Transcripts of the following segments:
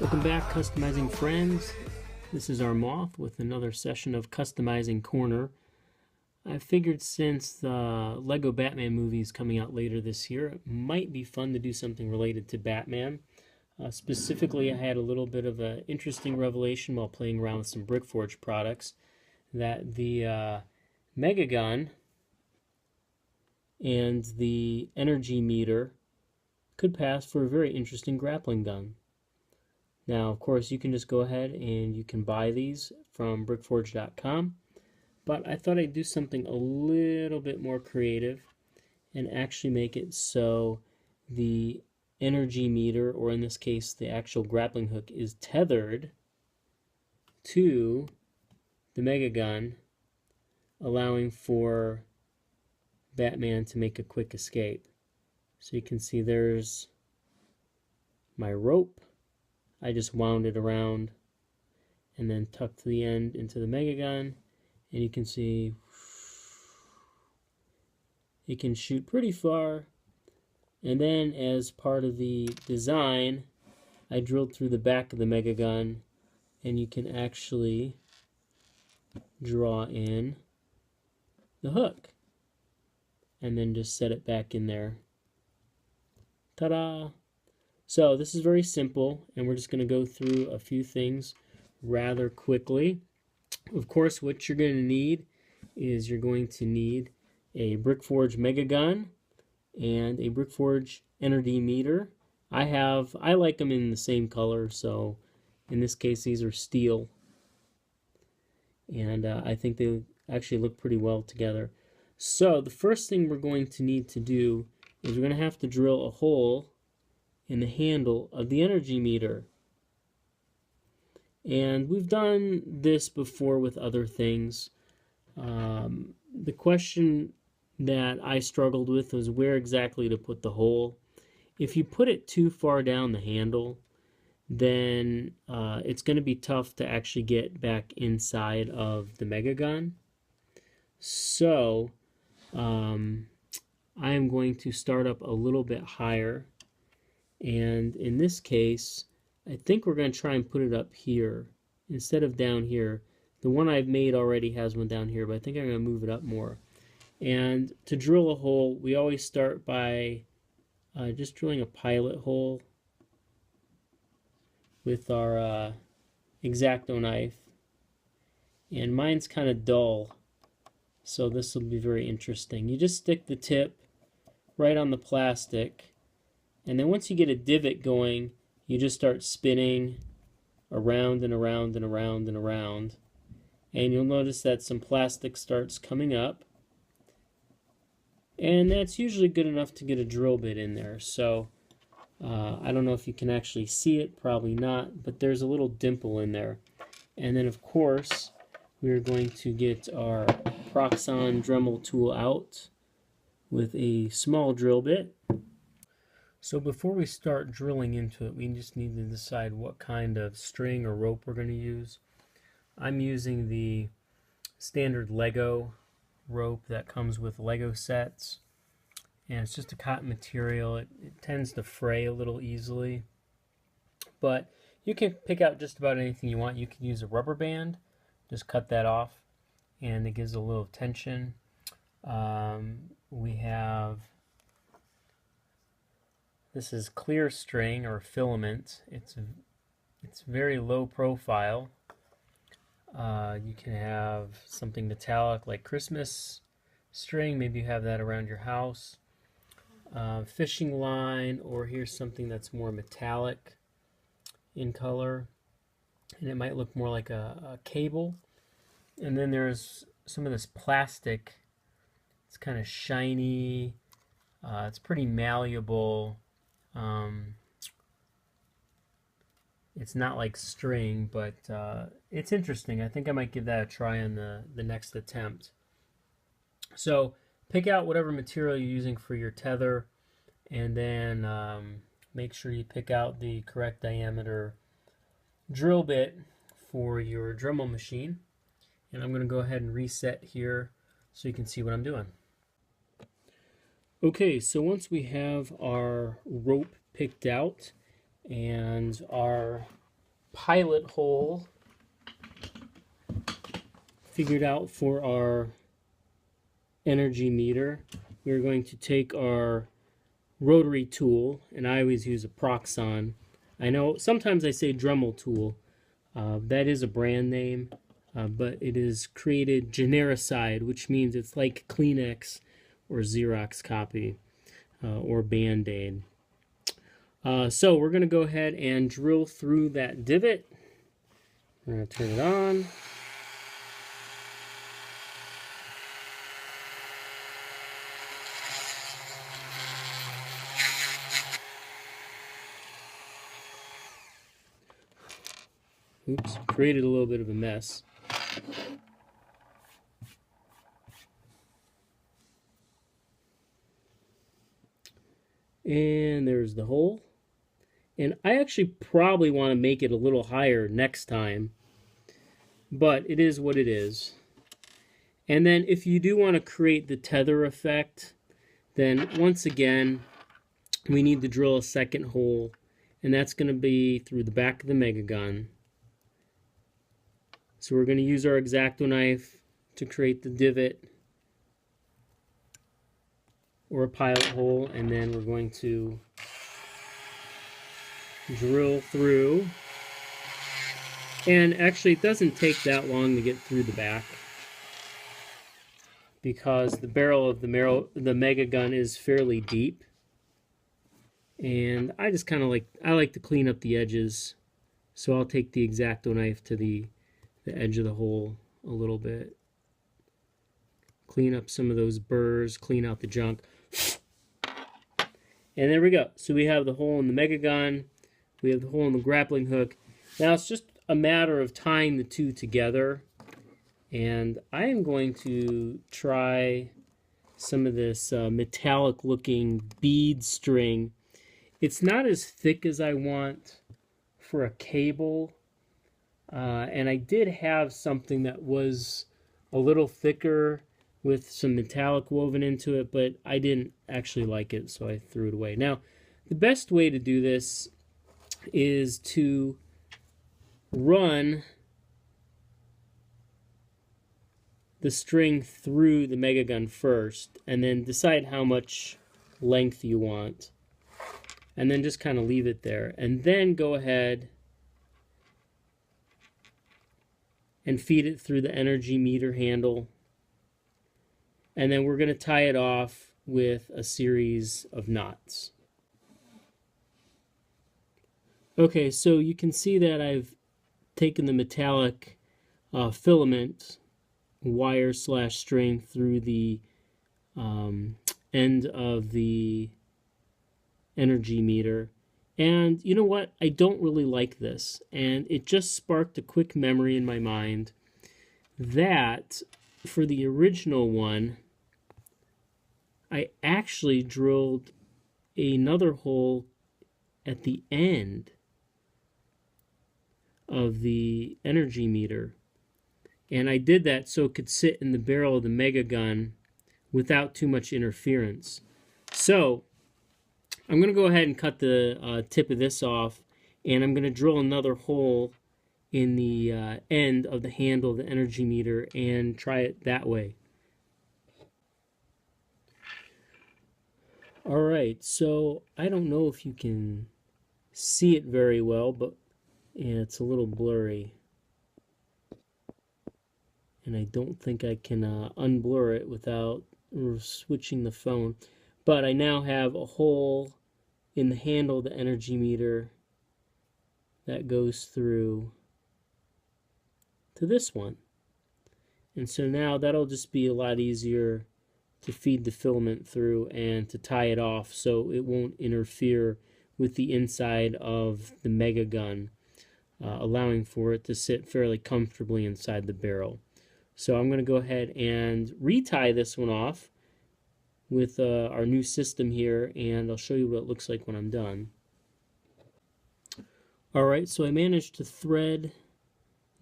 Welcome back, customizing friends. This is our Moth with another session of Customizing Corner. I figured since the Lego Batman movie is coming out later this year, it might be fun to do something related to Batman. Specifically, I had a little bit of an interesting revelation while playing around with some BrickForge products that the Mega Gun and the energy meter could pass for a very interesting grappling gun. Now, of course, you can just go ahead and you can buy these from BrickForge.com, but I thought I'd do something a little bit more creative and actually make it so the energy meter, or in this case, the actual grappling hook, is tethered to the Mega Gun, allowing for Batman to make a quick escape. So you can see there's my rope. I just wound it around and then tucked the end into the Mega Gun, and you can see it can shoot pretty far. And then as part of the design, I drilled through the back of the Mega Gun, and you can actually draw in the hook and then just set it back in there. Ta-da! So this is very simple, and we're just going to go through a few things rather quickly. Of course, what you're going to need is you're going to need a BrickForge Mega Gun and a BrickForge energy meter. I like them in the same color, so in this case these are steel, and I think they actually look pretty well together. So the first thing we're going to need to do is we're going to have to drill a hole in the handle of the energy meter. And we've done this before with other things. The question that I struggled with was where exactly to put the hole. If you put it too far down the handle, then it's going to be tough to actually get back inside of the Mega Gun. So I am going to start up a little bit higher. And in this case, I think we're going to try and put it up here instead of down here. The one I've made already has one down here, but I think I'm going to move it up more. And to drill a hole, we always start by just drilling a pilot hole with our X-Acto knife. And mine's kind of dull, so this will be very interesting. You just stick the tip right on the plastic, and then once you get a divot going, you just start spinning around and around and around and around. And you'll notice that some plastic starts coming up. And that's usually good enough to get a drill bit in there. So I don't know if you can actually see it, probably not, but there's a little dimple in there. And then of course, we're going to get our Proxxon Dremel tool out with a small drill bit. So before we start drilling into it, we just need to decide what kind of string or rope we're going to use. I'm using the standard Lego rope that comes with Lego sets, and it's just a cotton material. It tends to fray a little easily, but you can pick out just about anything you want. You can use a rubber band, just cut that off, and it gives a little tension. We have, this is clear string or filament. It's very low profile. You can have something metallic like Christmas string. Maybe you have that around your house. Fishing line, or here's something that's more metallic in color, and it might look more like a cable. And then there's some of this plastic. It's kind of shiny. It's pretty malleable. It's not like string, but it's interesting. I think I might give that a try on the next attempt. So pick out whatever material you're using for your tether, and then make sure you pick out the correct diameter drill bit for your Dremel machine. And I'm going to go ahead and reset here so you can see what I'm doing. Okay, so once we have our rope picked out and our pilot hole figured out for our energy meter. We're going to take our rotary tool, and I always use a Proxon. I know sometimes I say Dremel tool. That is a brand name, but it is created genericide, which means it's like Kleenex or Xerox copy or Band-Aid. So we're going to go ahead and drill through that divot. We're going to turn it on. Oops, created a little bit of a mess. And there's the hole. And I actually probably want to make it a little higher next time, but it is what it is. And then if you do want to create the tether effect, then once again, we need to drill a second hole, and that's going to be through the back of the Mega Gun. So we're going to use our X-Acto knife to create the divot or a pilot hole, and then we're going to drill through. And actually it doesn't take that long to get through the back, because the barrel of the Mega Gun is fairly deep. And I just kind of like to clean up the edges, so I'll take the X-Acto knife to the edge of the hole a little bit. Clean up some of those burrs, clean out the junk. And there we go. So we have the hole in the Mega Gun, we have the hole in the grappling hook. Now it's just a matter of tying the two together. And I am going to try some of this metallic looking bead string. It's not as thick as I want for a cable. And I did have something that was a little thicker with some metallic woven into it, but I didn't actually like it, so I threw it away. Now, the best way to do this is to run the string through the Mega Gun first, and then decide how much length you want, and then just kind of leave it there, and then go ahead and feed it through the energy meter handle. And then we're going to tie it off with a series of knots. Okay, so you can see that I've taken the metallic filament wire / string through the end of the energy meter. And you know what? I don't really like this. And it just sparked a quick memory in my mind that for the original one, I actually drilled another hole at the end of the energy meter. And I did that so it could sit in the barrel of the Mega Gun without too much interference. So I'm going to go ahead and cut the tip of this off, and I'm going to drill another hole in the end of the handle of the energy meter and try it that way. Alright, so I don't know if you can see it very well, but yeah, it's a little blurry. And I don't think I can unblur it without switching the phone. But I now have a hole in the handle of the energy meter that goes through to this one. And so now that'll just be a lot easier to feed the filament through and to tie it off so it won't interfere with the inside of the Mega Gun, allowing for it to sit fairly comfortably inside the barrel. So I'm going to go ahead and retie this one off with our new system here, and I'll show you what it looks like when I'm done. Alright, so I managed to thread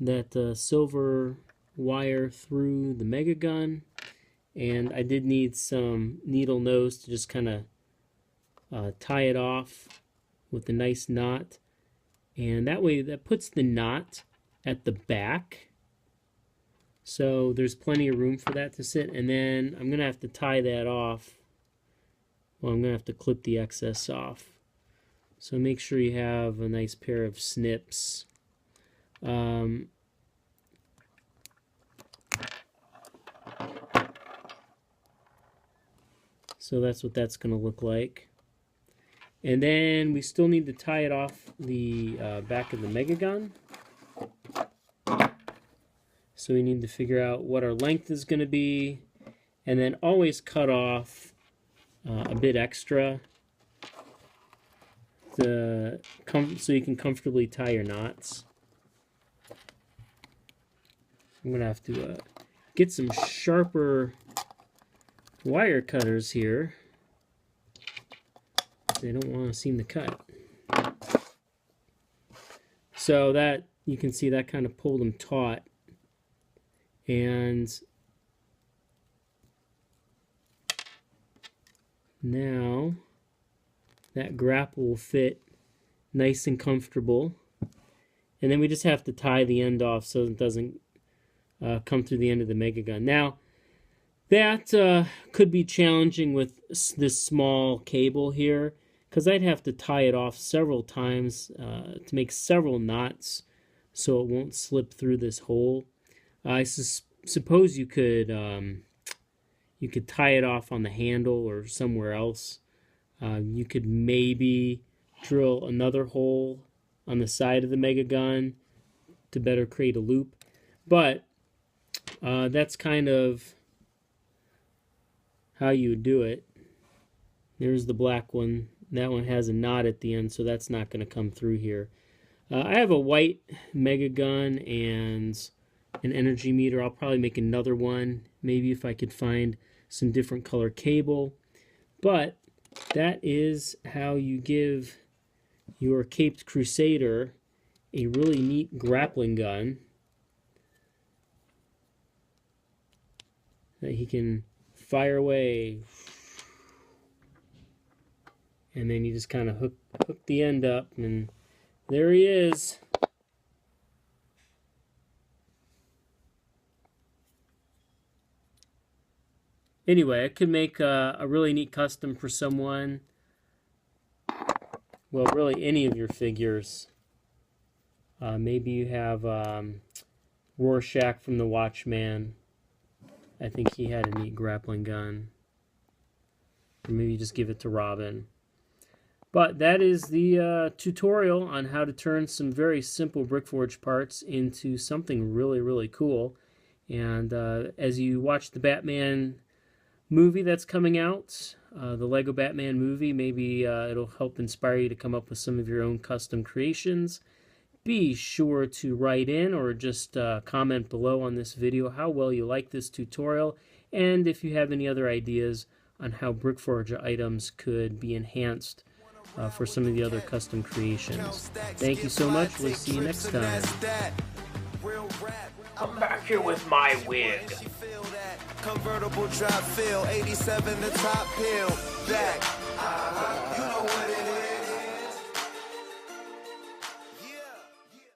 that silver wire through the Mega Gun, and I did need some needle nose to just kind of tie it off with a nice knot. And that way, that puts the knot at the back. So there's plenty of room for that to sit. And then I'm going to have to tie that off. Well, I'm going to have to clip the excess off. So make sure you have a nice pair of snips. So that's what that's going to look like. And then we still need to tie it off the back of the Mega Gun. So we need to figure out what our length is going to be. And then always cut off a bit extra so you can comfortably tie your knots. I'm going to have to get some sharper wire cutters here. They don't want to seem to cut. So that, you can see that kind of pulled them taut. And now that grapple will fit nice and comfortable. And then we just have to tie the end off so it doesn't come through the end of the Mega Gun. Now, that could be challenging with this small cable here, because I'd have to tie it off several times to make several knots so it won't slip through this hole. I suppose you could tie it off on the handle or somewhere else. You could maybe drill another hole on the side of the Mega Gun to better create a loop. But that's kind of how you would do it. There's the black one. That one has a knot at the end, so that's not going to come through here. I have a white Mega Gun and an energy meter. I'll probably make another one, maybe if I could find some different color cable. But that is how you give your Caped Crusader a really neat grappling gun that he can fire away. And then you just kind of hook the end up, and there he is. Anyway, I could make a really neat custom for someone. Well, really any of your figures. Maybe you have Rorschach from The Watchman. I think he had a neat grappling gun. Or maybe you just give it to Robin. But that is the tutorial on how to turn some very simple BrickForge parts into something really, really cool. And as you watch the Batman movie that's coming out, the Lego Batman movie, maybe it'll help inspire you to come up with some of your own custom creations. Be sure to write in or just comment below on this video how well you like this tutorial, and if you have any other ideas on how BrickForge items could be enhanced for some of the other custom creations. Thank you so much. We'll see you next time. Come back here with my wig. Convertible drop fill, 87 the top hill, back.